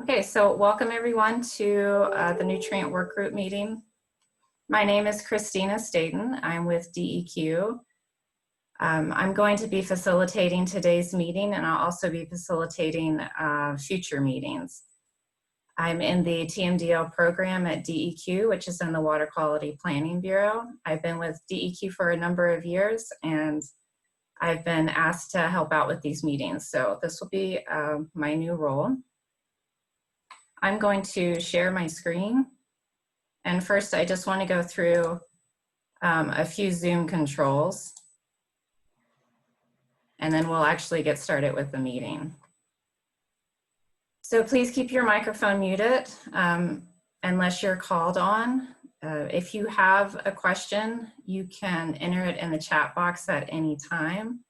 Okay, so welcome everyone to the Nutrient Work Group meeting. My name is Christina Staten. I'm with DEQ. I'm going to be facilitating today's meeting, and I'll also be facilitating future meetings. I'm in the TMDL program at DEQ, which is in the Water Quality Planning Bureau. I've been with DEQ for a number of years, and I've been asked to help out with these meetings. So this will be my new role. I'm going to share my screen. And first, I just want to go through a few Zoom controls. And then we'll actually get started with the meeting. So please keep your microphone muted unless you're called on. If you have a question, you can enter it in the chat box at any time.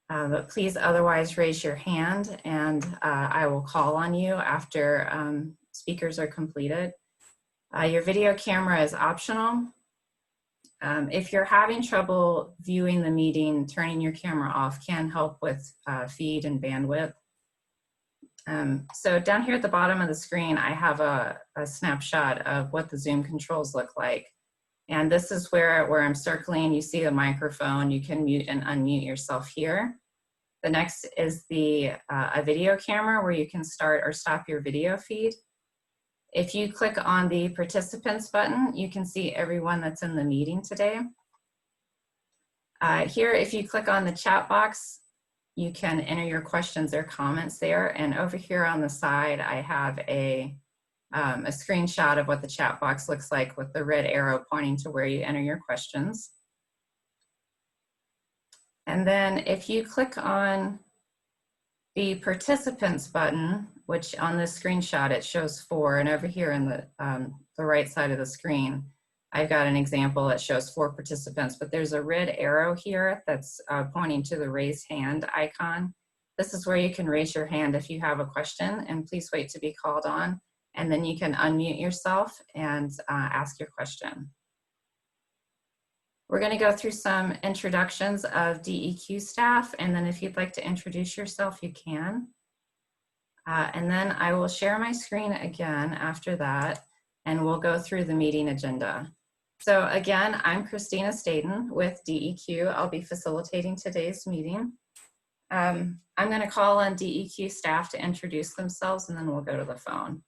But please otherwise raise your hand and I will call on you after speakers are completed. Your video camera is optional. If you're having trouble viewing the meeting, turning your camera off can help with feed and bandwidth. So down here at the bottom of the screen, I have a snapshot of what the Zoom controls look like. And this is where I'm circling. You see the microphone. You can mute and unmute yourself here. The next is a video camera where you can start or stop your video feed. If you click on the participants button, you can see everyone that's in the meeting today. Here, if you click on the chat box, you can enter your questions or comments there. And over here on the side, I have a screenshot of what the chat box looks like with the red arrow pointing to where you enter your questions. And then if you click on the participants button, which on this screenshot it shows 4, and over here in the right side of the screen, I've got an example that shows 4 participants, but there's a red arrow here that's pointing to the raise hand icon. This is where you can raise your hand if you have a question, and please wait to be called on, and then you can unmute yourself and ask your question. We're going to go through some introductions of DEQ staff, and then if you'd like to introduce yourself, you can. And then I will share my screen again after that, and we'll go through the meeting agenda. So again, I'm Christina Staten with DEQ. I'll be facilitating today's meeting. I'm going to call on DEQ staff to introduce themselves, and then we'll go to the phone.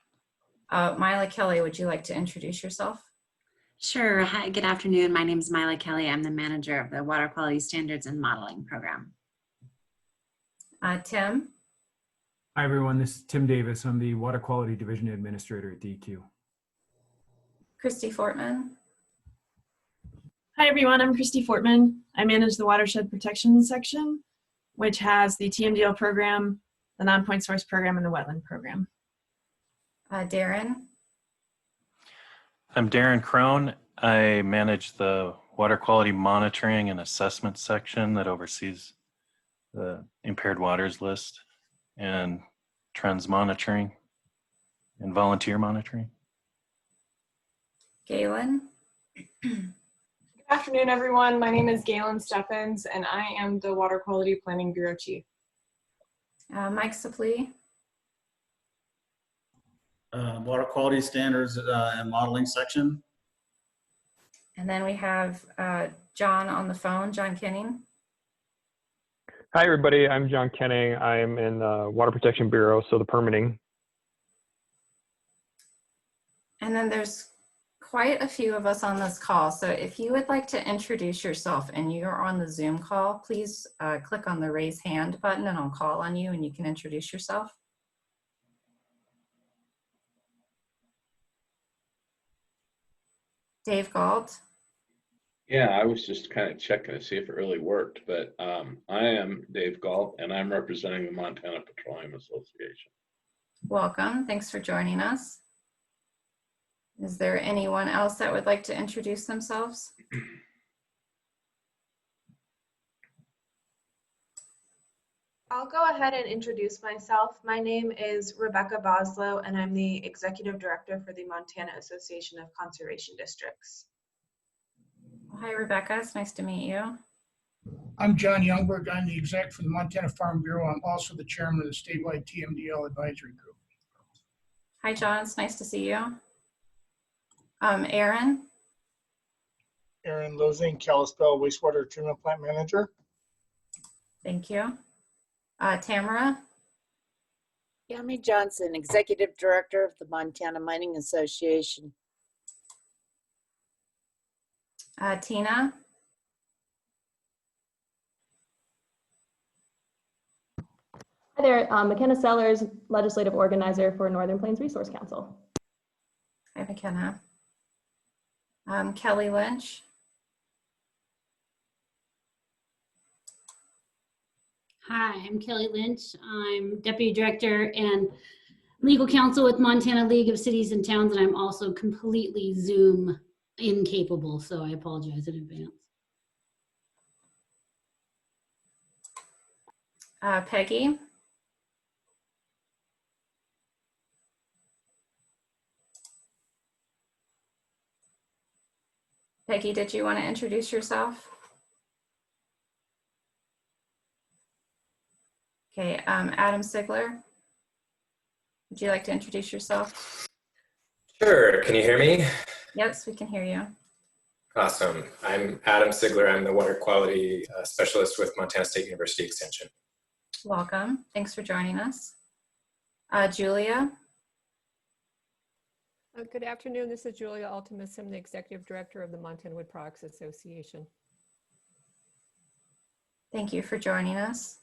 Mila Kelly, would you like to introduce yourself? Sure. Hi, good afternoon. My name is Mila Kelly. I'm the manager of the Water Quality Standards and Modeling Program. Tim? Hi, everyone. This is Tim Davis. I'm the Water Quality Division Administrator at DEQ. Christy Fortman? Hi, everyone. I'm Christy Fortman. I manage the Watershed Protection section, which has the TMDL program, the non-point source program, and the wetland program. Darren? I'm Darren Crone. I manage the Water Quality Monitoring and Assessment section that oversees the impaired waters list and trends monitoring and volunteer monitoring. Galen? Good afternoon, everyone. My name is Galen Steffens, and I am the Water Quality Planning Bureau Chief. Mike Saplee? Water Quality Standards and Modeling section. And then we have John on the phone, John Kenning. Hi, everybody. I'm John Kenning. I'm in the Water Protection Bureau, so the permitting. And then there's quite a few of us on this call. So if you would like to introduce yourself and you're on the Zoom call, please click on the raise hand button and I'll call on you and you can introduce yourself. Dave Galt. Yeah, I was just kind of checking to see if it really worked, but I am Dave Galt and I'm representing the Montana Petroleum Association. Welcome, thanks for joining us. Is there anyone else that would like to introduce themselves? I'll go ahead and introduce myself. My name is Rebecca Boslow, and I'm the Executive Director for the Montana Association of Conservation Districts. Hi, Rebecca. It's nice to meet you. I'm John Youngberg. I'm the exec for the Montana Farm Bureau. I'm also the chairman of the statewide TMDL advisory group. Hi, John. It's nice to see you. Aaron? Aaron Losing, Kalispell wastewater treatment plant manager. Thank you. Tamara? Yami Johnson, Executive Director of the Montana Mining Association. Tina? Hi there, McKenna Sellers, Legislative Organizer for Northern Plains Resource Council. Hi, McKenna. Kelly Lynch? Hi, I'm Kelly Lynch. I'm Deputy Director and Legal Counsel with Montana League of Cities and Towns, and I'm also completely Zoom incapable, so I apologize in advance. Peggy? Peggy, did you want to introduce yourself? Okay, Adam Sigler, would you like to introduce yourself? Sure, can you hear me? Yes, we can hear you. Awesome. I'm Adam Sigler. I'm the water quality specialist with Montana State University Extension. Welcome. Thanks for joining us. Julia? Good afternoon. This is Julia Altimus. I'm the Executive Director of the Montana Wood Products Association. Thank you for joining us.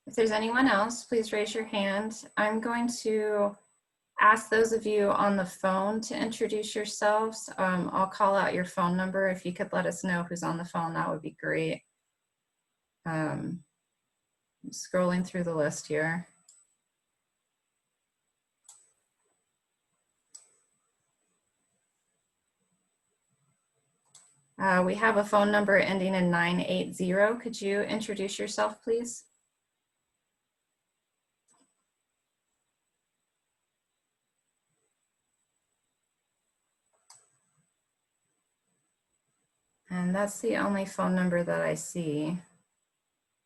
If there's anyone else, please raise your hand. I'm going to ask those of you on the phone to introduce yourselves. I'll call out your phone number. If you could let us know who's on the phone, that would be great. I'm scrolling through the list here. We have a phone number ending in 980. Could you introduce yourself, please? And that's the only phone number that I see,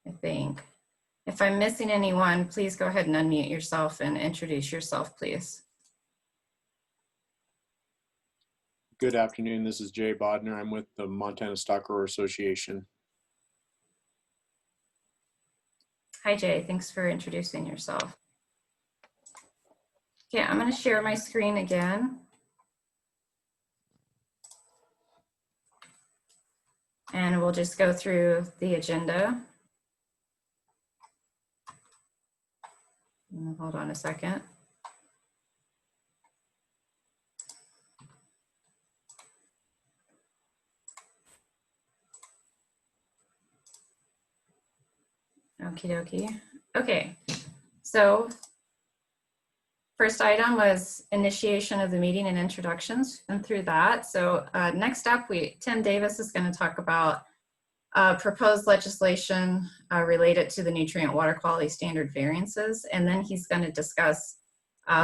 I think. If I'm missing anyone, please go ahead and unmute yourself and introduce yourself, please. Good afternoon. This is Jay Bodner. I'm with the Montana Stockgrower Association. Hi, Jay. Thanks for introducing yourself. Okay, I'm going to share my screen again. And we'll just go through the agenda. Hold on a second. Okie dokie. Okay, so first item was initiation of the meeting and introductions, and through that. So next up, Tim Davis is going to talk about proposed legislation related to the nutrient water quality standard variances, and then he's going to discuss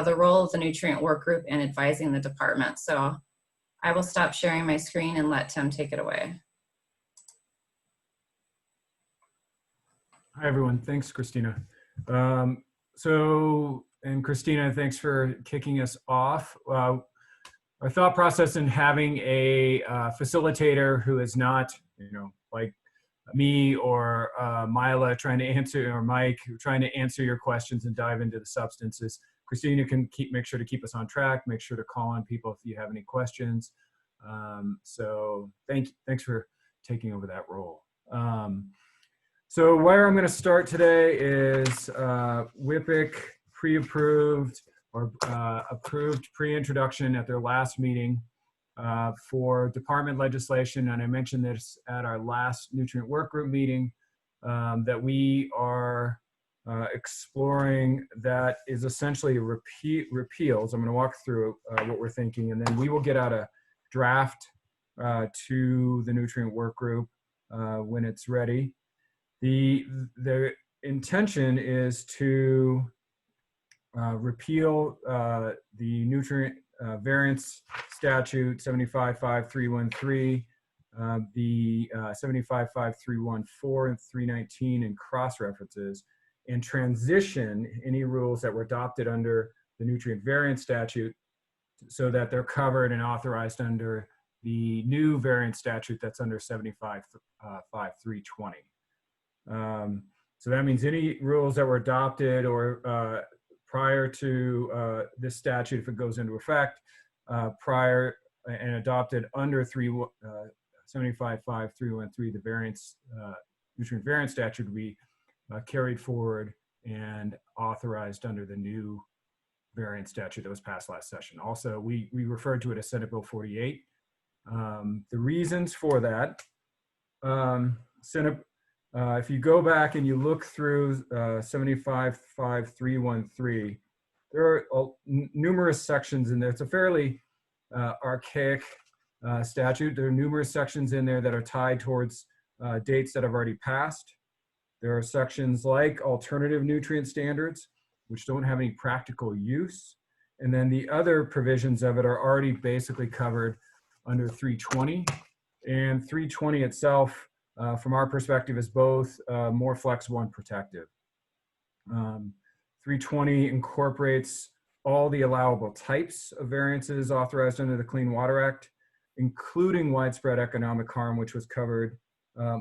the role of the nutrient work group in advising the department. So I will stop sharing my screen and let Tim take it away. Hi, everyone. Thanks, Christina. And Christina, thanks for kicking us off. Our thought process in having a facilitator who is not, like me or Mila trying to answer, or Mike trying to answer your questions and dive into the substances. Christina can make sure to keep us on track, make sure to call on people if you have any questions. So thanks for taking over that role. So where I'm going to start today is WIPIC pre-approved or approved pre-introduction at their last meeting for department legislation. And I mentioned this at our last nutrient work group meeting that we are exploring that is essentially repeals. I'm going to walk through what we're thinking, and then we will get out a draft to the nutrient work group when it's ready. The intention is to repeal the nutrient variance statute 755313 the 755314 and 319 and cross references, and transition any rules that were adopted under the nutrient variance statute so that they're covered and authorized under the new variance statute that's under 755320. So that means any rules that were adopted or prior to this statute, if it goes into effect, prior and adopted under 755313, the variance nutrient variance statute would be carried forward and authorized under the new variance statute that was passed last session. Also, we referred to it as Senate Bill 48. The reasons for that, if you go back and you look through 755313, there are numerous sections in there. It's a fairly archaic statute. There are numerous sections in there that are tied towards dates that have already passed. There are sections like alternative nutrient standards, which don't have any practical use. And then the other provisions of it are already basically covered under 320. And 320 itself, from our perspective, is both more flexible and protective. 320 incorporates all the allowable types of variances authorized under the Clean Water Act, including widespread economic harm, which was covered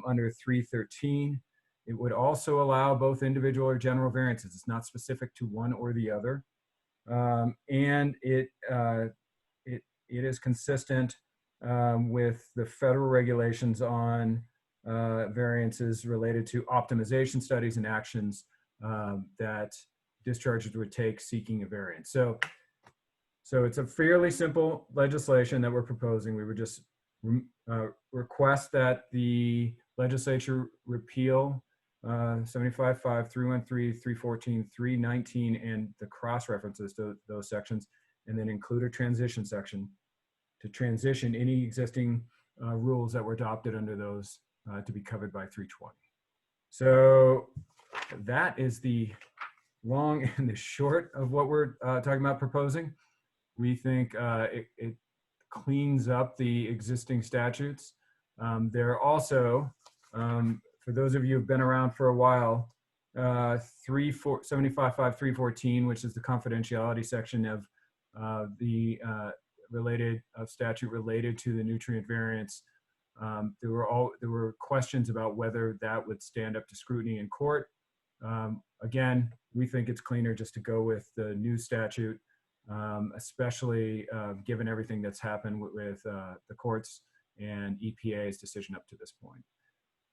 under 313. It would also allow both individual or general variances. It's not specific to one or the other. And it is consistent with the federal regulations on variances related to optimization studies and actions that dischargers would take seeking a variance. So it's a fairly simple legislation that we're proposing. We would just request that the legislature repeal 75.5, 313, 314, 319, and the cross references to those sections, and then include a transition section to transition any existing rules that were adopted under those to be covered by 320. So that is the long and the short of what we're talking about proposing. We think it cleans up the existing statutes. There are also, for those of you who've been around for a while, 75.5.314, which is the confidentiality section of the statute related to the nutrient variance. There were questions about whether that would stand up to scrutiny in court. Again, we think it's cleaner just to go with the new statute, especially given everything that's happened with the courts and EPA's decision up to this point.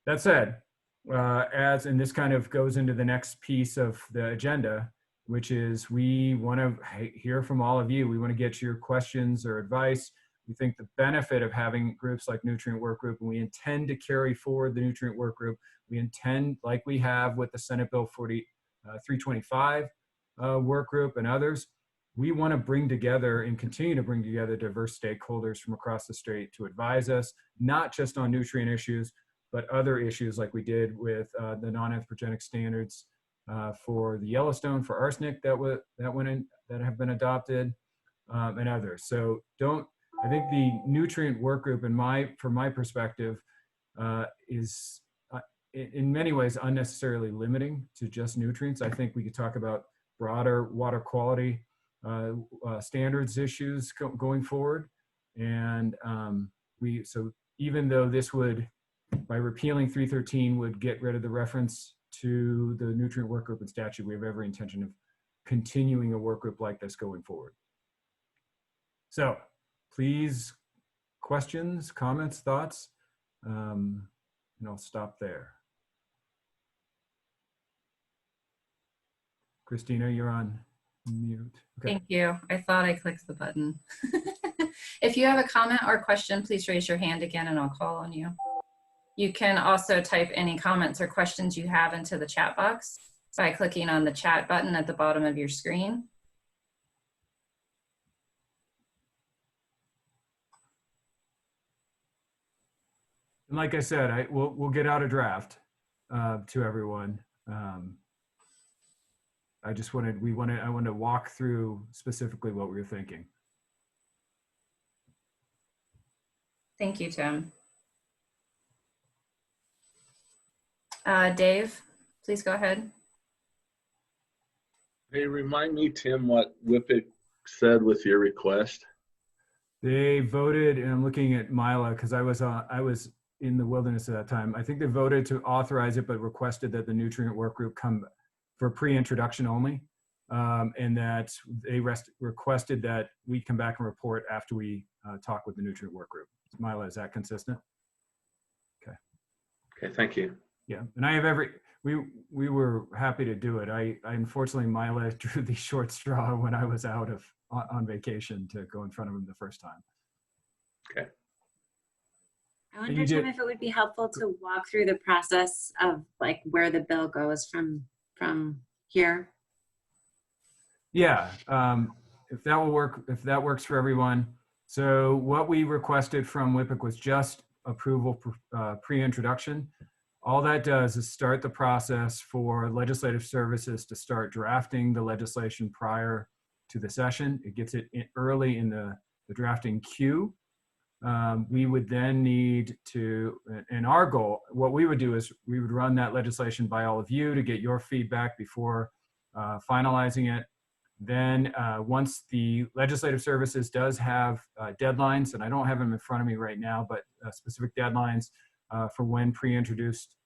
That said, and this kind of goes into the next piece of the agenda, which is we want to hear from all of you. We want to get your questions or advice. We think the benefit of having groups like Nutrient Work Group, and we intend to carry forward the Nutrient Work Group. We intend, like we have with the Senate Bill 325 work group and others, we want to bring together and continue to bring together diverse stakeholders from across the state to advise us, not just on nutrient issues, but other issues like we did with the non-anthropogenic standards for the Yellowstone, for arsenic that have been adopted, and others. So I think the Nutrient Work Group, from my perspective, is in many ways unnecessarily limiting to just nutrients. I think we could talk about broader water quality standards issues going forward. And so even though this would, by repealing 313, would get rid of the reference to the Nutrient Work Group and statute, we have every intention of continuing a work group like this going forward. So please, questions, comments, thoughts, and I'll stop there. Christina, you're on mute. Okay. Thank you. I thought I clicked the button. If you have a comment or question, please raise your hand again and I'll call on you. You can also type any comments or questions you have into the chat box by clicking on the chat button at the bottom of your screen. And like I said, we'll get out a draft to everyone. I wanted to walk through specifically what we were thinking. Thank you, Tim. Dave, please go ahead. Hey, remind me, Tim, what WIPIC said with your request. They voted, and I'm looking at Mila because I was in the wilderness at that time. I think they voted to authorize it, but requested that the nutrient work group come for pre-introduction only, and that they requested that we come back and report after we talk with the nutrient work group. Mila, is that consistent? Okay. Okay, thank you. Yeah, and I have we were happy to do it. I unfortunately, Mila drew the short straw when I was out on vacation to go in front of him the first time. Okay. I wonder, Tim, if it would be helpful to walk through the process of like where the bill goes from here. Yeah, if that will work, if that works for everyone. So what we requested from WIPIC was just approval pre-introduction. All that does is start the process for legislative services to start drafting the legislation prior to the session. It gets it in early in the drafting queue. We would then need to, and our goal, what we would do is we would run that legislation by all of you to get your feedback before finalizing it. Then once the legislative services does have deadlines, and I don't have them in front of me right now, but specific deadlines for when pre-introduced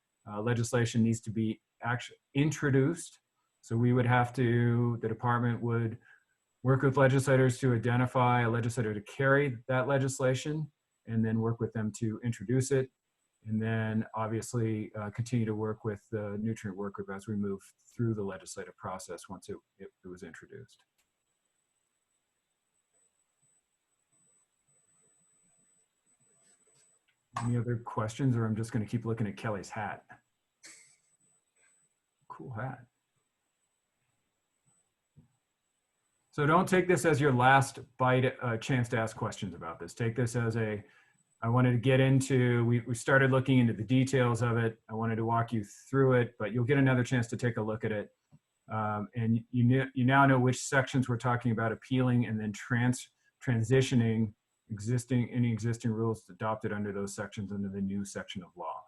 legislation needs to be actually introduced. So we would have to, the department would work with legislators to identify a legislator to carry that legislation, and then work with them to introduce it. And then obviously continue to work with the nutrient work group as we move through the legislative process once it was introduced. Any other questions, or I'm just going to keep looking at Kelly's hat? Cool hat. So don't take this as your last bite, chance to ask questions about this. Take this as I wanted to get into, we started looking into the details of it. I wanted to walk you through it, but you'll get another chance to take a look at it. And you now know which sections we're talking about appealing and then transitioning any existing rules adopted under those sections into the new section of law.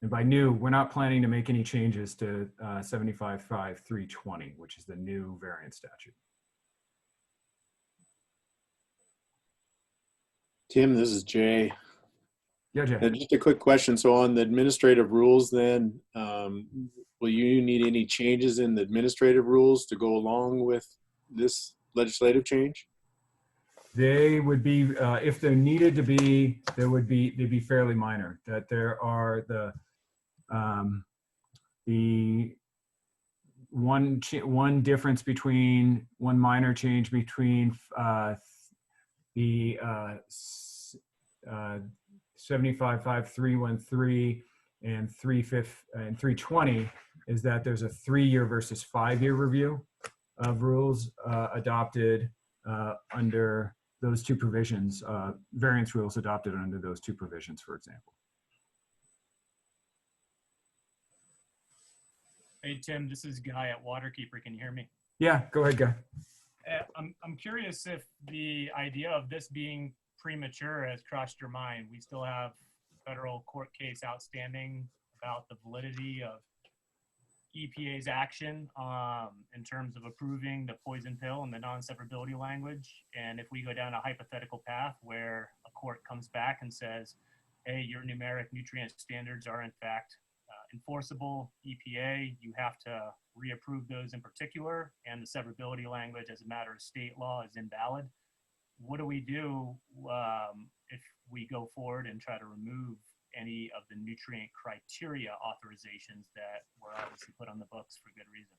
And by new, we're not planning to make any changes to 75.5.320, which is the new variant statute. Tim, this is Jay. Yeah, Jay. Just a quick question. So on the administrative rules then, will you need any changes in the administrative rules to go along with this legislative change? They would be, if they're needed to be, they'd be fairly minor. That there are the one difference between, one minor change between the 75.5.313 and 320 is that there's a 3-year versus 5-year review of rules adopted under those two provisions, variance rules adopted under those two provisions, for example. Hey, Tim, this is Guy at Waterkeeper. Can you hear me? Yeah, go ahead, Guy. I'm curious if the idea of this being premature has crossed your mind. We still have federal court case outstanding about the validity of EPA's action in terms of approving the poison pill and the non-severability language. And if we go down a hypothetical path where a court comes back and says, hey, your numeric nutrient standards are in fact enforceable, EPA, you have to reapprove those in particular, and the severability language as a matter of state law is invalid. What do we do if we go forward and try to remove any of the nutrient criteria authorizations that were obviously put on the books for good reason?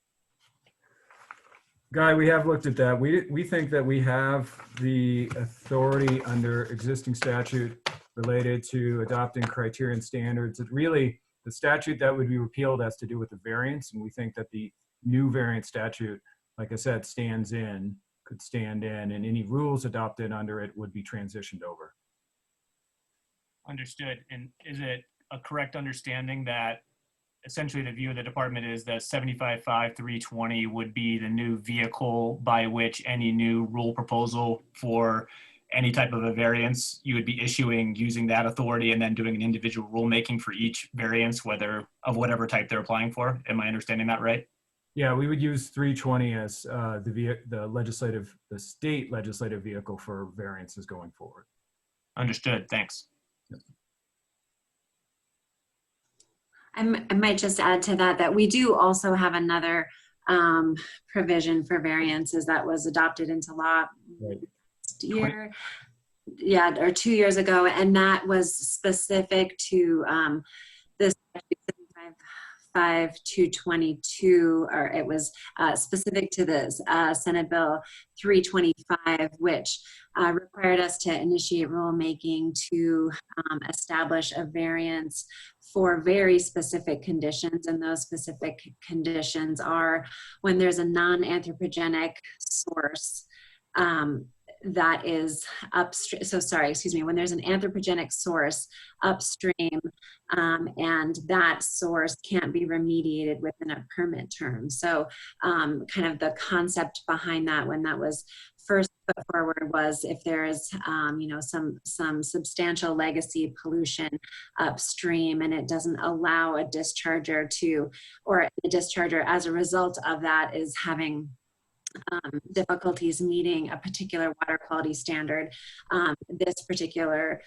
Guy, we have looked at that. We think that we have the authority under existing statute related to adopting criterion standards. It really, the statute that would be repealed has to do with the variance, and we think that the new variant statute, like I said, could stand in, and any rules adopted under it would be transitioned over. Understood. And is it a correct understanding that essentially the view of the department is that 75.5.320 would be the new vehicle by which any new rule proposal for any type of a variance, you would be issuing using that authority and then doing an individual rulemaking for each variance, whether of whatever type they're applying for. Am I understanding that right? Yeah, we would use 320 as the state legislative vehicle for variances going forward. Understood. Thanks. I might just add to that that we do also have another provision for variances that was adopted into law last year, yeah, or 2 years ago, and that was specific to this 5222, or it was specific to this Senate Bill 325, which required us to initiate rulemaking to establish a variance for very specific conditions. And those specific conditions are when there's a non-anthropogenic source that is upstream, when there's an anthropogenic source upstream and that source can't be remediated within a permit term. So kind of the concept behind that when that was first put forward was if there is, some substantial legacy pollution upstream and it doesn't allow a discharger to, or the discharger as a result of that is having difficulties meeting a particular water quality standard. This particular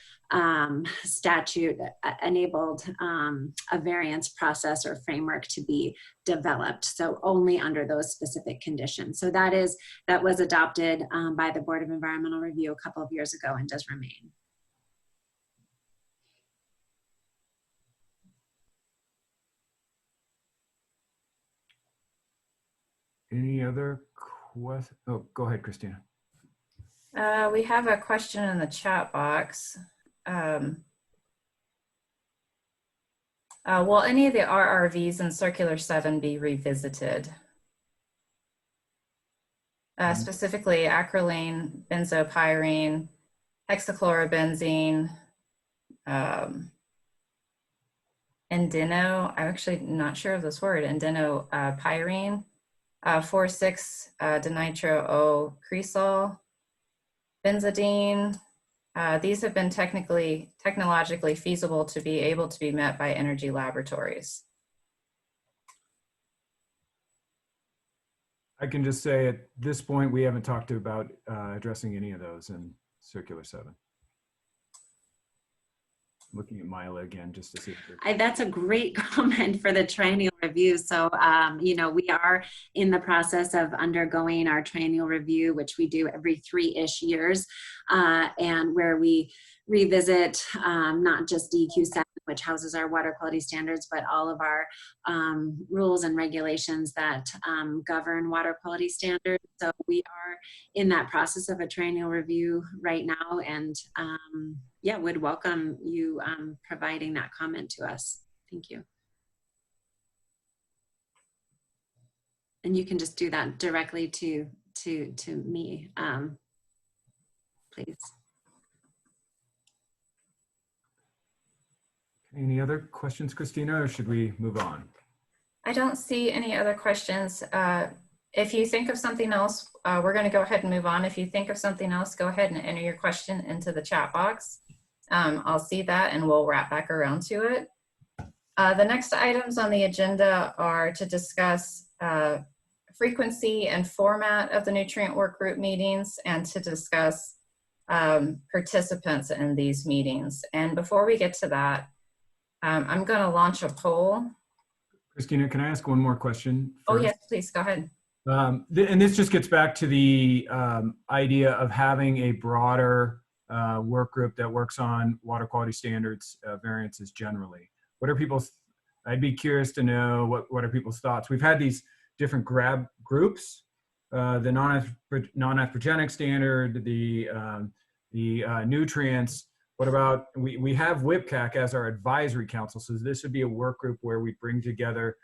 statute enabled a variance process or framework to be developed. So only under those specific conditions. So that was adopted by the Board of Environmental Review a couple of years ago and does remain. Any other questions? Oh, go ahead, Christina. We have a question in the chat box. Will any of the RRVs in Circular 7 be revisited? Specifically acrolein, benzopyrene, hexachlorobenzene, endino, I'm actually not sure of this word, endinopyrene, 4,6-dinitro-O-cresol, benzidine. These have been technologically feasible to be able to be met by energy laboratories. I can just say at this point, we haven't talked about addressing any of those in Circular 7. Looking at Mila again, just to see. That's a great comment for the triennial review. So, we are in the process of undergoing our triennial review, which we do every 3-ish years, and where we revisit not just DEQ7, which houses our water quality standards, but all of our rules and regulations that govern water quality standards. So we are in that process of a triennial review right now, and would welcome you providing that comment to us. Thank you. And you can just do that directly to me, please. Any other questions, Christina, or should we move on? I don't see any other questions. If you think of something else, we're going to go ahead and move on. If you think of something else, go ahead and enter your question into the chat box. I'll see that and we'll wrap back around to it. The next items on the agenda are to discuss frequency and format of the nutrient work group meetings and to discuss participants in these meetings. And before we get to that, I'm going to launch a poll. Christina, can I ask one more question first? Oh, yes, please, go ahead. And this just gets back to the idea of having a broader work group that works on water quality standards variances generally. What are people's, I'd be curious to know what are people's thoughts. We've had these different grab groups, the non-anthropogenic standard, the nutrients. What about, we have WIPCAC as our advisory council, so this would be a work group where we bring together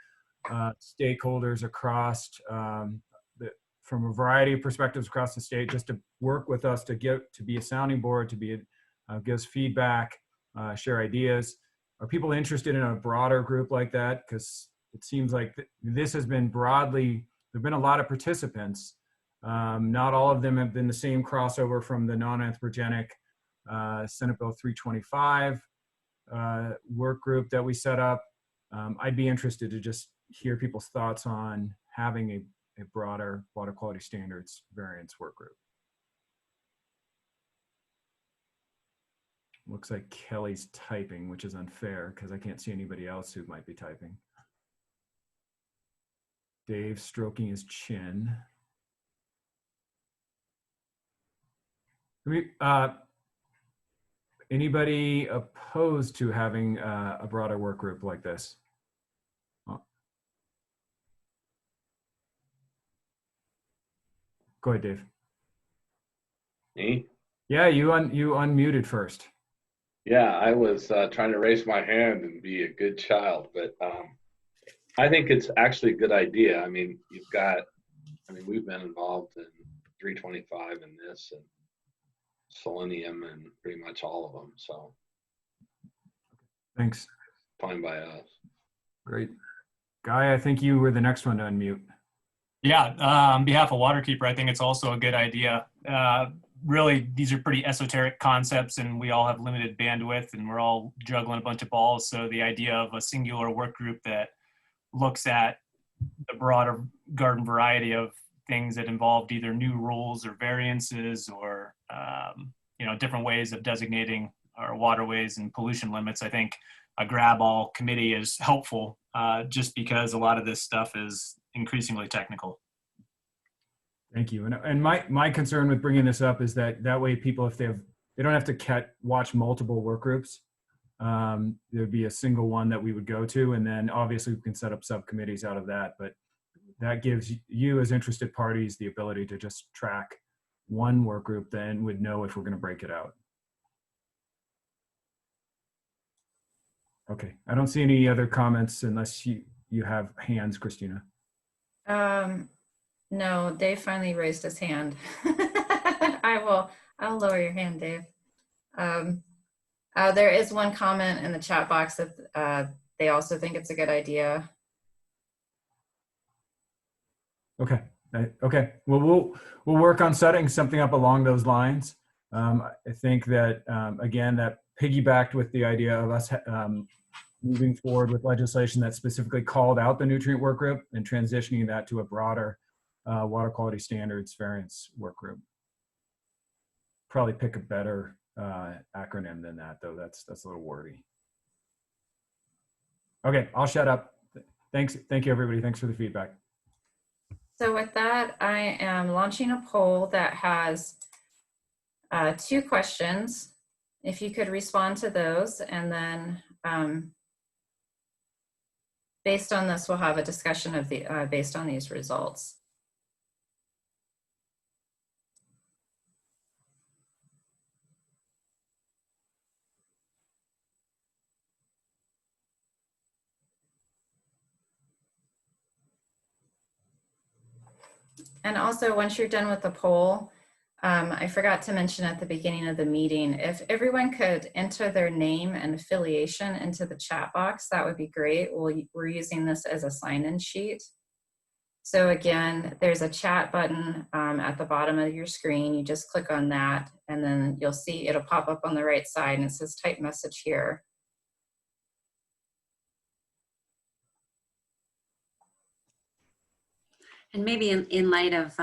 stakeholders across, from a variety of perspectives across the state, just to work with us to be a sounding board, to be give us feedback, share ideas. Are people interested in a broader group like that? Because it seems like this has been broadly, there've been a lot of participants, Not all of them have been the same crossover from the non-anthropogenic Senate Bill 325 work group that we set up. I'd be interested to just hear people's thoughts on having a broader water quality standards variance work group. Looks like Kelly's typing, which is unfair because I can't see anybody else who might be typing. Dave stroking his chin. Anybody opposed to having a broader work group like this? Go ahead, Dave. Me? Yeah, you unmuted first. Yeah, I was trying to raise my hand and be a good child, but I think it's actually a good idea. I mean, we've been involved in 325 and this and selenium and pretty much all of them. So Thanks. fine by us. Great. Guy, I think you were the next one to unmute. Yeah, on behalf of Waterkeeper, I think it's also a good idea. Really, these are pretty esoteric concepts and we all have limited bandwidth and we're all juggling a bunch of balls. So the idea of a singular work group that looks at the broader garden variety of things that involved either new rules or variances or different ways of designating our waterways and pollution limits. I think a grab-all committee is helpful just because a lot of this stuff is increasingly technical. Thank you. And my concern with bringing this up is that way people, if they don't have to watch multiple work groups. There'd be a single one that we would go to, and then obviously we can set up subcommittees out of that. But that gives you as interested parties the ability to just track one work group, then would know if we're going to break it out. Okay, I don't see any other comments unless you have hands, Christina. No, Dave finally raised his hand. I'll lower your hand, Dave. There is one comment in the chat box that they also think it's a good idea. Okay. Okay. Well, we'll work on setting something up along those lines. I think that again, that piggybacked with the idea of us moving forward with legislation that specifically called out the nutrient work group and transitioning that to a broader water quality standards variance work group. Probably pick a better acronym than that, though. That's a little wordy. Okay, I'll shut up. Thanks. Thank you, everybody. Thanks for the feedback. So with that, I am launching a poll that has 2 questions. If you could respond to those, and then based on this, we'll have a discussion of the based on these results. And also, once you're done with the poll, I forgot to mention at the beginning of the meeting, if everyone could enter their name and affiliation into the chat box, that would be great. We're using this as a sign-in sheet. So again, there's a chat button at the bottom of your screen. You just click on that, and then you'll see it'll pop up on the right side, and it says type message here. And maybe in light of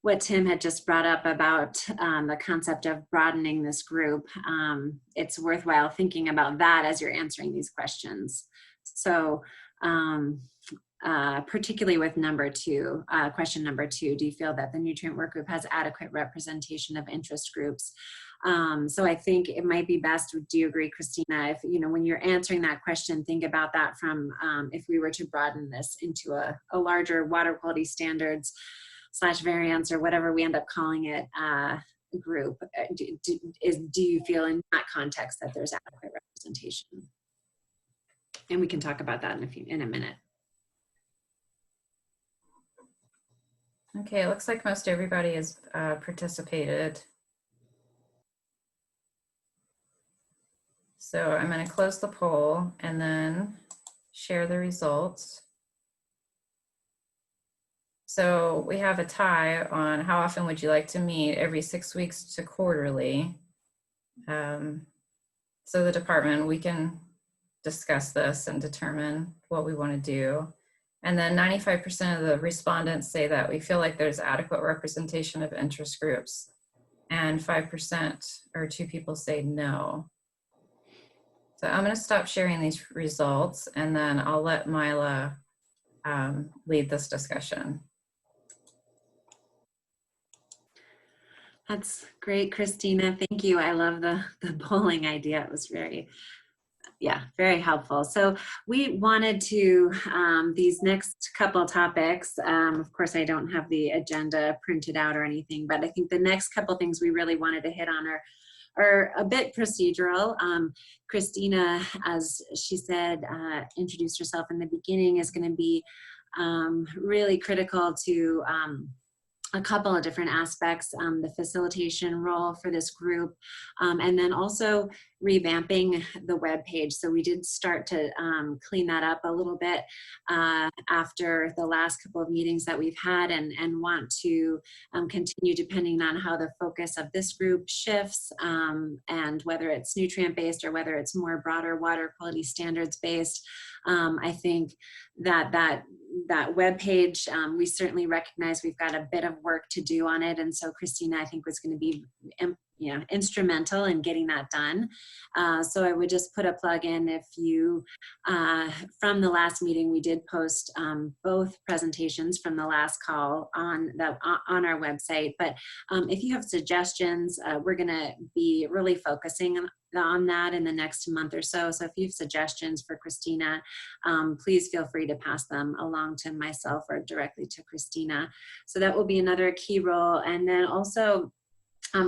what Tim had just brought up about the concept of broadening this group, it's worthwhile thinking about that as you're answering these questions. So particularly with number 2, question number 2, do you feel that the nutrient work group has adequate representation of interest groups? So I think it might be best, do you agree, Christina, if, when you're answering that question, think about that from, if we were to broaden this into a larger water quality standards / variance or whatever we end up calling it, group, do you feel in that context that there's adequate representation? And we can talk about that in a minute. Okay, it looks like most everybody has participated. So I'm going to close the poll and then share the results. So we have a tie on how often would you like to meet, every 6 weeks to quarterly. So the department, we can discuss this and determine what we want to do. And then 95% of the respondents say that we feel like there's adequate representation of interest groups. And 5% or 2 people say no. So I'm going to stop sharing these results and then I'll let Mila lead this discussion. That's great, Christina. Thank you. I love the polling idea. It was very helpful. So we wanted to, these next couple topics, of course, I don't have the agenda printed out or anything, but I think the next couple things we really wanted to hit on are a bit procedural. Christina, as she said, introduced herself in the beginning, is going to be really critical to a couple of different aspects, the facilitation role for this group, and then also revamping the web page. So we did start to clean that up a little bit after the last couple of meetings that we've had, and want to continue depending on how the focus of this group shifts, and whether it's nutrient based or whether it's more broader water quality standards based. I think that web page, we certainly recognize we've got a bit of work to do on it, and so Christina, I think, was going to be instrumental in getting that done. So I would just put a plug in. If you, from the last meeting, we did post both presentations from the last call on our website. But if you have suggestions, we're going to be really focusing on that in the next month or so. So if you have suggestions for Christina, please feel free to pass them along to myself or directly to Christina. So that will be another key role. And then also,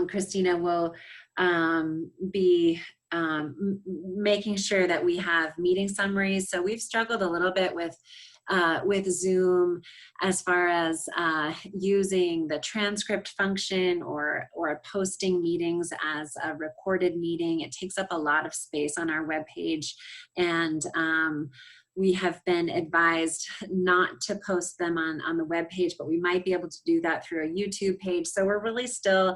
Christina will be making sure that we have meeting summaries. So we've struggled a little bit with Zoom as far as using the transcript function or posting meetings as a recorded meeting. It takes up a lot of space on our webpage, and we have been advised not to post them on the web page, but we might be able to do that through a YouTube page. So we're really still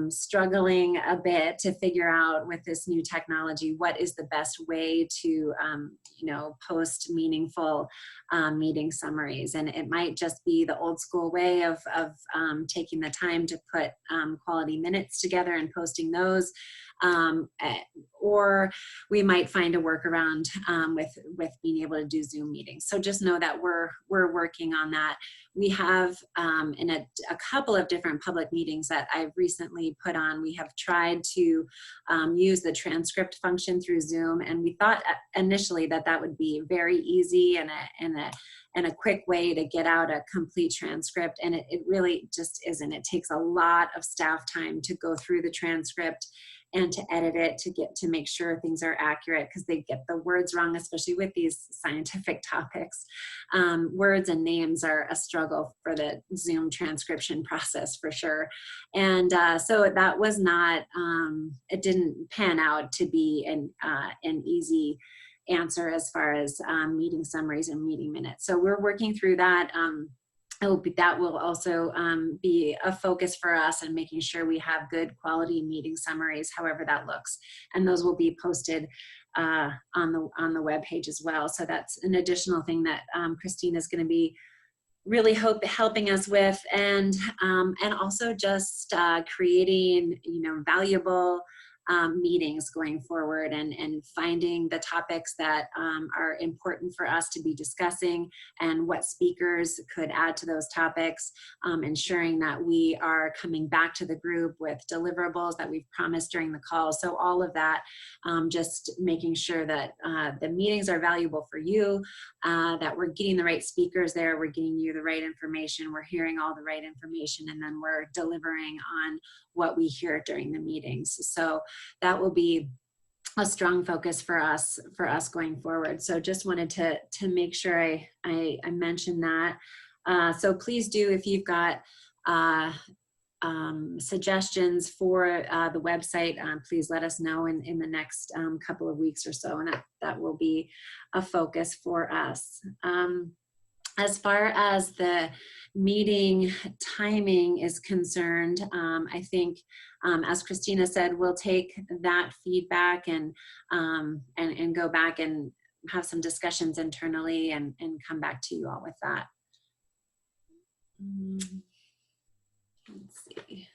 struggling a bit to figure out with this new technology, what is the best way to post meaningful meeting summaries. And it might just be the old school way of taking the time to put quality minutes together and posting those. Or we might find a workaround with being able to do Zoom meetings. So just know that we're working on that. We have in a couple of different public meetings that I've recently put on, we have tried to use the transcript function through Zoom, and we thought initially that would be very easy and a quick way to get out a complete transcript, and it really just isn't. It takes a lot of staff time to go through the transcript and to edit it to make sure things are accurate, because they get the words wrong, especially with these scientific topics. Words and names are a struggle for the Zoom transcription process for sure. And so that was not, it didn't pan out to be an easy answer as far as meeting summaries and meeting minutes. So we're working through that. That will also be a focus for us, and making sure we have good quality meeting summaries, however that looks. And those will be posted on the web page as well. So that's an additional thing that Christina is going to be really helping us with, and also just creating valuable meetings going forward, and finding the topics that are important for us to be discussing, and what speakers could add to those topics, ensuring that we are coming back to the group with deliverables that we've promised during the call. So all of that, just making sure that the meetings are valuable for you, that we're getting the right speakers there, we're getting you the right information, we're hearing all the right information, and then we're delivering on what we hear during the meetings. So that will be a strong focus for us going forward. So just wanted to make sure I mentioned that. So please do, if you've got suggestions for the website, please let us know in the next couple of weeks or so, and that will be a focus for us. As far as the meeting timing is concerned, I think, as Christina said, we'll take that feedback and go back and have some discussions internally and come back to you all with that. Let's see.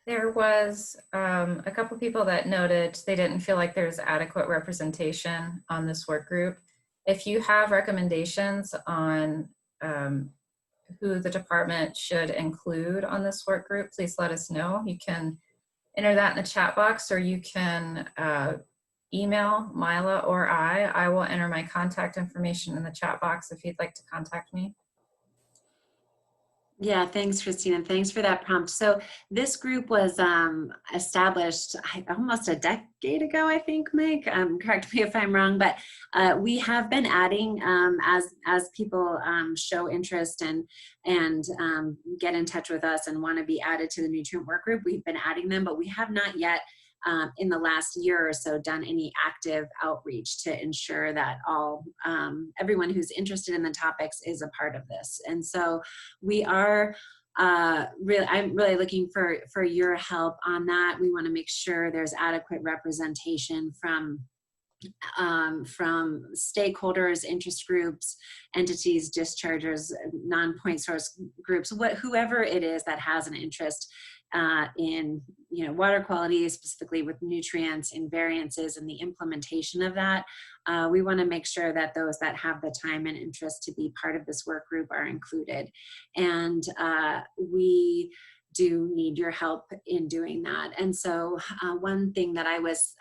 There was a couple people that noted they didn't feel like there's adequate representation on this work group. If you have recommendations on who the department should include on this work group, please let us know. You can enter that in the chat box, or you can email Mila or I. I will enter my contact information in the chat box if you'd like to contact me. Yeah, thanks, Christina. Thanks for that prompt. So this group was established almost a decade ago, I think, Mike. Correct me if I'm wrong, but we have been adding as people show interest and get in touch with us and want to be added to the nutrient work group. We've been adding them, but we have not yet in the last year or so done any active outreach to ensure that everyone who's interested in the topics is a part of this. And so we are I'm really looking for your help on that. We want to make sure there's adequate representation from stakeholders, interest groups, entities, dischargers, non-point source groups, whoever it is that has an interest in water quality, specifically with nutrients and variances and the implementation of that. We want to make sure that those that have the time and interest to be part of this work group are included. And we do need your help in doing that. And so one thing that I was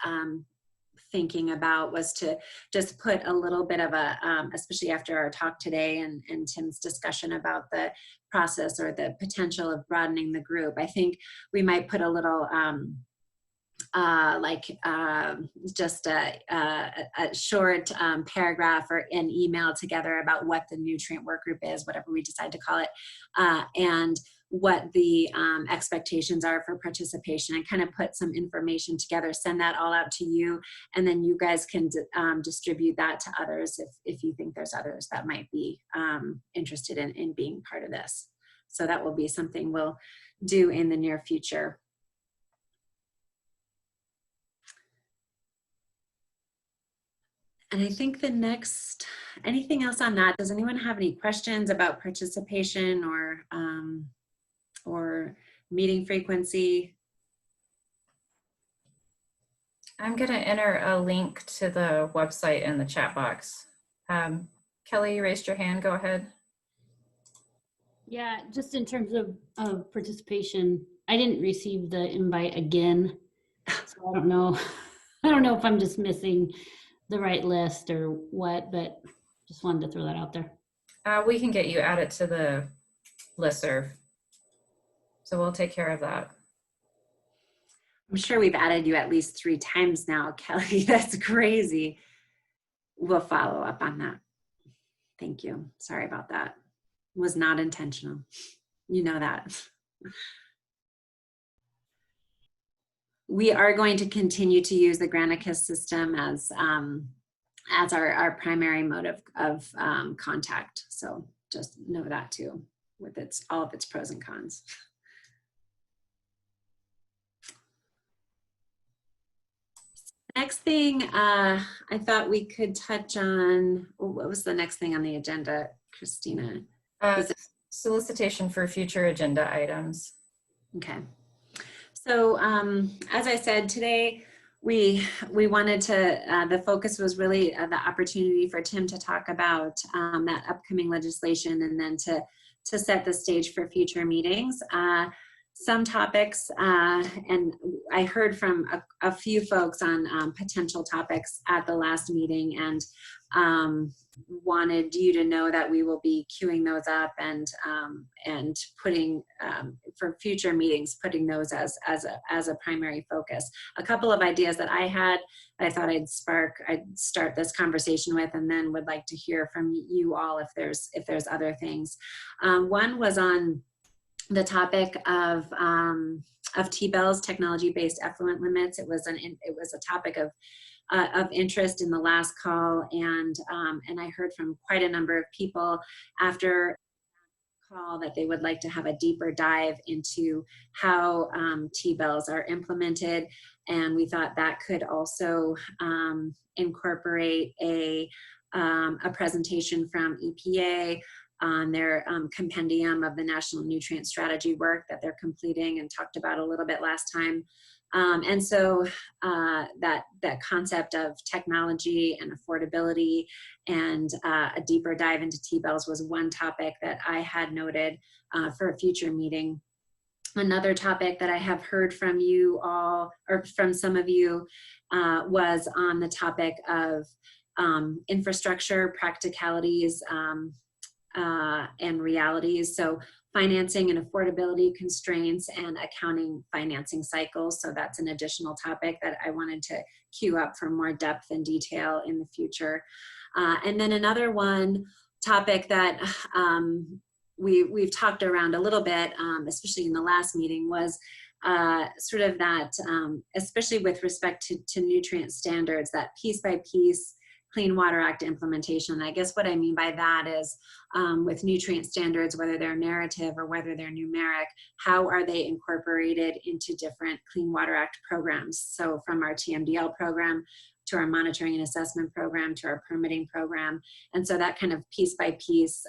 thinking about was to just put a little bit of a, especially after our talk today and Tim's discussion about the process or the potential of broadening the group. I think we might put a little just a short paragraph or an email together about what the nutrient work group is, whatever we decide to call it, and what the expectations are for participation, and kind of put some information together, send that all out to you, and then you guys can distribute that to others if you think there's others that might be interested in being part of this. So that will be something we'll do in the near future. And I think the next, anything else on that? Does anyone have any questions about participation or meeting frequency? I'm going to enter a link to the website in the chat box. Kelly, you raised your hand. Go ahead. Yeah, just in terms of participation, I didn't receive the invite again, so I don't know. I don't know if I'm just missing the right list or what, but just wanted to throw that out there. We can get you added to the listserv, so we'll take care of that. I'm sure we've added you at least 3 times now, Kelly. That's crazy. We'll follow up on that. Thank you. Sorry about that. It was not intentional. You know that. We are going to continue to use the Granicus system as our primary mode of contact. So just know that too, with all of its pros and cons. Next thing I thought we could touch on, what was the next thing on the agenda, Christina? Solicitation for future agenda items. Okay. So as I said, today we wanted to, the focus was really the opportunity for Tim to talk about that upcoming legislation, and then to set the stage for future meetings. Some topics, and I heard from a few folks on potential topics at the last meeting, and wanted you to know that we will be queuing those up and putting for future meetings, putting those as a primary focus. A couple of ideas that I had that I thought I'd start this conversation with, and then would like to hear from you all if there's other things. One was on the topic of T-Bells, technology-based effluent limits. It was a topic of interest in the last call, and I heard from quite a number of people after call that they would like to have a deeper dive into how T-bills are implemented. And we thought that could also incorporate a presentation from EPA on their compendium of the National Nutrient Strategy work that they're completing and talked about a little bit last time. And so that concept of technology and affordability and a deeper dive into T-bills was one topic that I had noted for a future meeting. Another topic that I have heard from you all, or from some of you, was on the topic of infrastructure, practicalities, and realities. So financing and affordability constraints and accounting financing cycles. So that's an additional topic that I wanted to queue up for more depth and detail in the future. And then another topic that we've talked around a little bit, especially in the last meeting, was sort of that, especially with respect to nutrient standards, that piece by piece Clean Water Act implementation. And I guess what I mean by that is with nutrient standards, whether they're narrative or whether they're numeric, how are they incorporated into different Clean Water Act programs? So from our TMDL program to our monitoring and assessment program to our permitting program. And so that kind of piece by piece,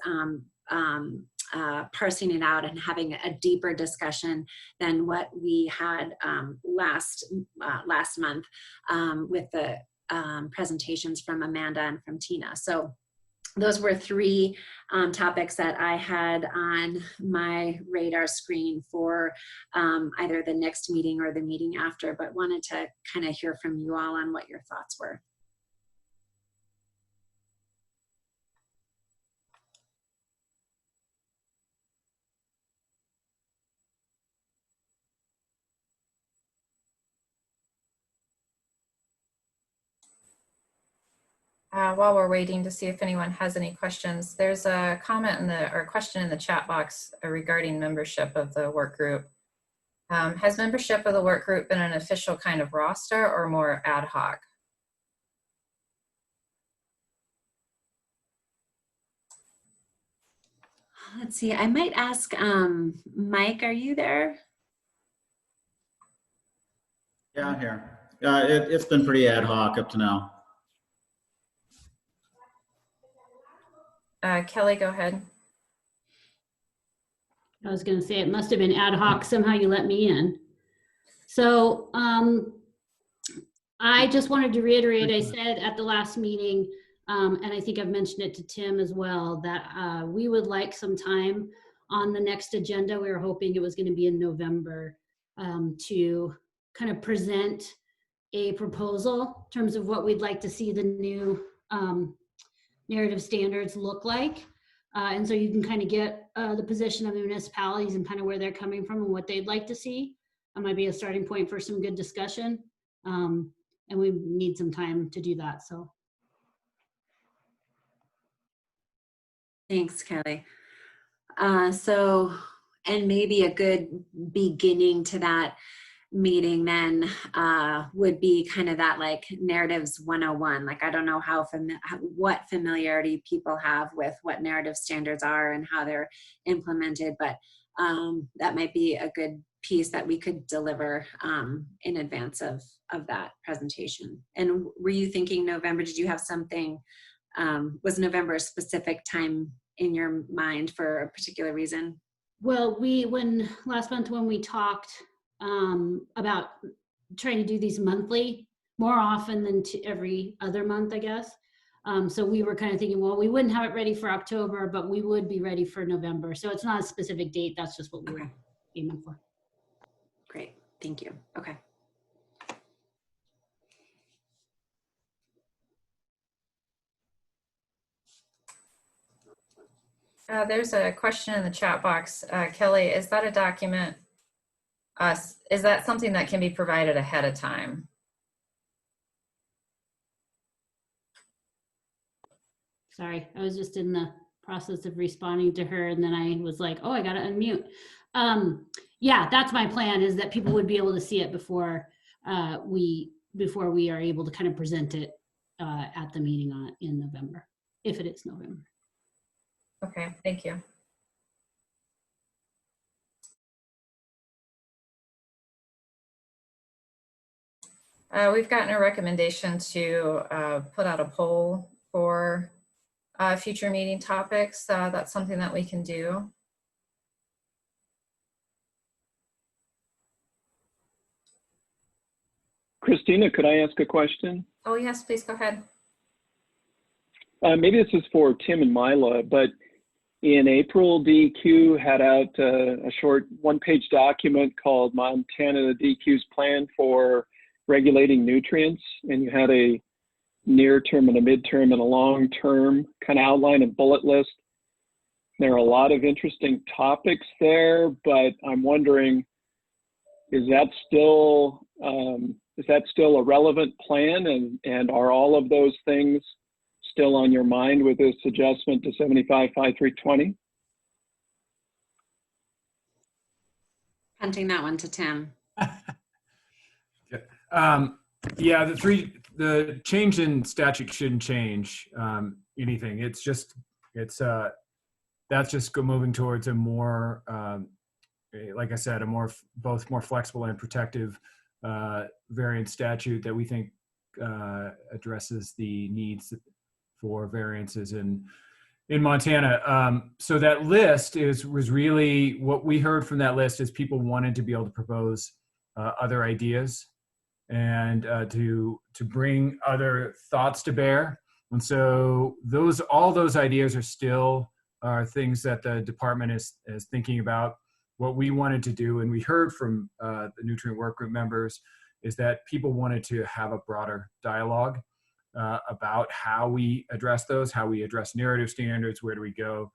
parsing it out and having a deeper discussion than what we had last month with the presentations from Amanda and from Tina. So those were three topics that I had on my radar screen for either the next meeting or the meeting after, but wanted to kind of hear from you all on what your thoughts were. While we're waiting to see if anyone has any questions, there's a comment or question in the chat box regarding membership of the work group. Has membership of the work group been an official kind of roster or more ad hoc? Let's see, I might ask Mike, are you there? Yeah, I'm here. It's been pretty ad hoc up to now. Kelly, go ahead. I was going to say it must have been ad hoc. Somehow you let me in. So I just wanted to reiterate, I said at the last meeting, and I think I've mentioned it to Tim as well, that we would like some time on the next agenda. We were hoping it was going to be in November to kind of present a proposal in terms of what we'd like to see the new narrative standards look like. And so you can kind of get the position of the municipalities and kind of where they're coming from and what they'd like to see. That might be a starting point for some good discussion. And we need some time to do that, so. Thanks, Kelly. And maybe a good beginning to that meeting then would be kind of that like narratives 101. Like, I don't know what familiarity people have with what narrative standards are and how they're implemented, but that might be a good piece that we could deliver in advance of that presentation. And were you thinking November? Did you have something, was November a specific time in your mind for a particular reason? Well, last month when we talked about trying to do these monthly, more often than every other month, I guess. So we were kind of thinking, well, we wouldn't have it ready for October, but we would be ready for November. So it's not a specific date. That's just what we were aiming for. Great, thank you. Okay. There's a question in the chat box. Kelly, is that a document? Is that something that can be provided ahead of time? Sorry, I was just in the process of responding to her and then I was like, oh, I gotta unmute. Yeah, that's my plan, is that people would be able to see it before we are able to kind of present it at the meeting in November, if it is November. Okay, thank you. We've gotten a recommendation to put out a poll for future meeting topics. That's something that we can do. Christina, could I ask a question? Oh, yes, please go ahead. Maybe this is for Tim and Mila, but in April, DEQ had out a short one-page document called Montana DEQ's Plan for Regulating Nutrients, and you had a near-term and a mid-term and a long-term kind of outline and bullet list. There are a lot of interesting topics there, but I'm wondering, is that still a relevant plan, and are all of those things still on your mind with this adjustment to 75-5320? Punting that one to Tim. Yeah, the change in statute shouldn't change anything. It's just that's just moving towards a more like I said, both more flexible and protective variant statute that we think addresses the needs for variances in Montana. So that list was really what we heard from that list is people wanted to be able to propose other ideas and to bring other thoughts to bear. And so all those ideas are things that the department is thinking about. What we wanted to do, and we heard from the nutrient work group members, is that people wanted to have a broader dialogue about how we address those, how we address narrative standards, where do we go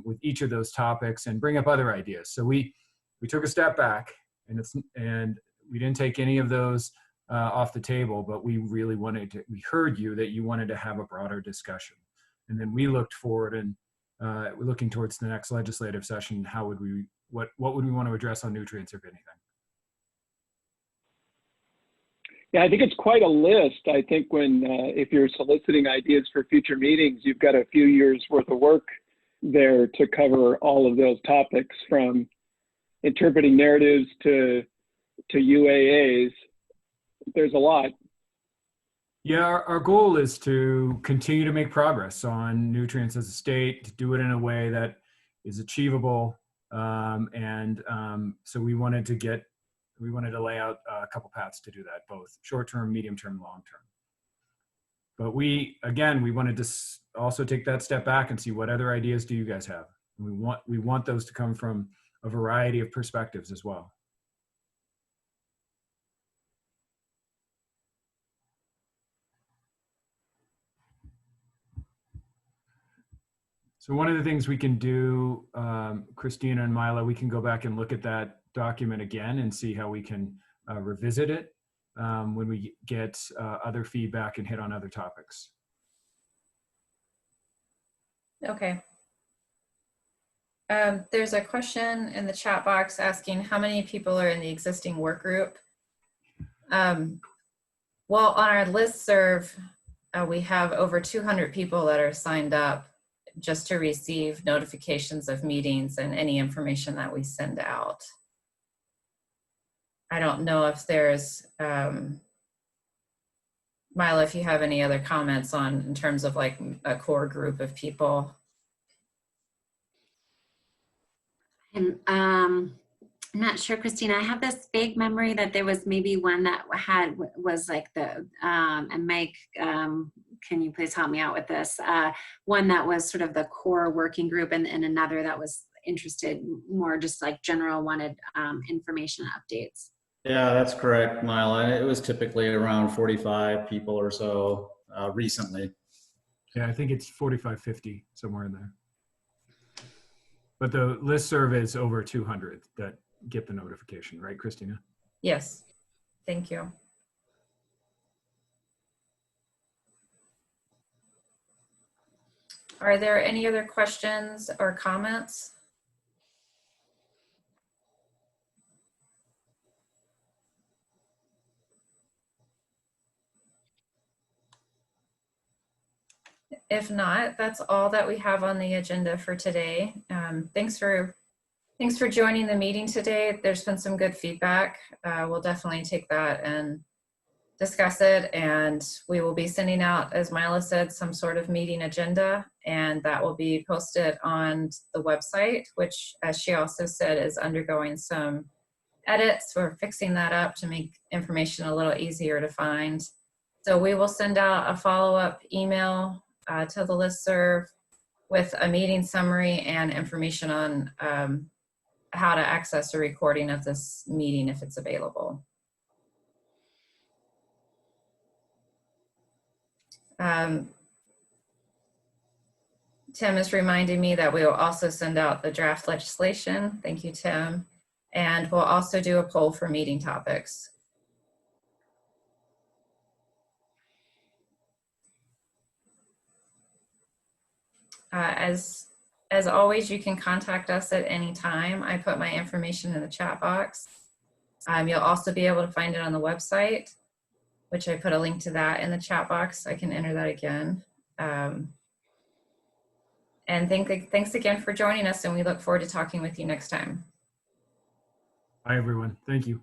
with each of those topics, and bring up other ideas. So we took a step back, and we didn't take any of those off the table, but we really we heard that you wanted to have a broader discussion. And then we looked forward and we're looking towards the next legislative session. What would we want to address on nutrients, if anything? Yeah, I think it's quite a list. I think if you're soliciting ideas for future meetings, you've got a few years worth of work there to cover all of those topics, from interpreting narratives to UAAs. There's a lot. Yeah, our goal is to continue to make progress on nutrients as a state, to do it in a way that is achievable. So we wanted to lay out a couple paths to do that, both short-term, medium-term, long-term. But we wanted to also take that step back and see what other ideas do you guys have. And we want those to come from a variety of perspectives as well. So one of the things we can do, Christina and Mila, we can go back and look at that document again and see how we can revisit it when we get other feedback and hit on other topics. Okay. There's a question in the chat box asking how many people are in the existing work group. Well, on our listserv, we have over 200 people that are signed up just to receive notifications of meetings and any information that we send out. I don't know if there's, Mila, if you have any other comments in terms of like a core group of people. And I'm not sure, Christina, I have this vague memory that there was maybe one that was like and Mike, can you please help me out with this? One that was sort of the core working group, and another that was interested more just like general wanted information updates. Yeah, that's correct, Mila. It was typically around 45 people or so recently. Yeah, I think it's 45, 50, somewhere in there. But the listserv is over 200 that get the notification, right, Christina? Yes, thank you. Are there any other questions or comments? If not, that's all that we have on the agenda for today. Thanks for joining the meeting today. There's been some good feedback. We'll definitely take that and discuss it, and we will be sending out, as Mila said, some sort of meeting agenda, and that will be posted on the website, which, as she also said, is undergoing some edits. We're fixing that up to make information a little easier to find. So we will send out a follow-up email to the listserv with a meeting summary and information on how to access a recording of this meeting if it's available. Tim is reminding me that we will also send out the draft legislation. Thank you, Tim. And we'll also do a poll for meeting topics. As always, you can contact us at any time. I put my information in the chat box. You'll also be able to find it on the website, which I put a link to that in the chat box. I can enter that again. And thanks again for joining us, and we look forward to talking with you next time. Bye, everyone. Thank you.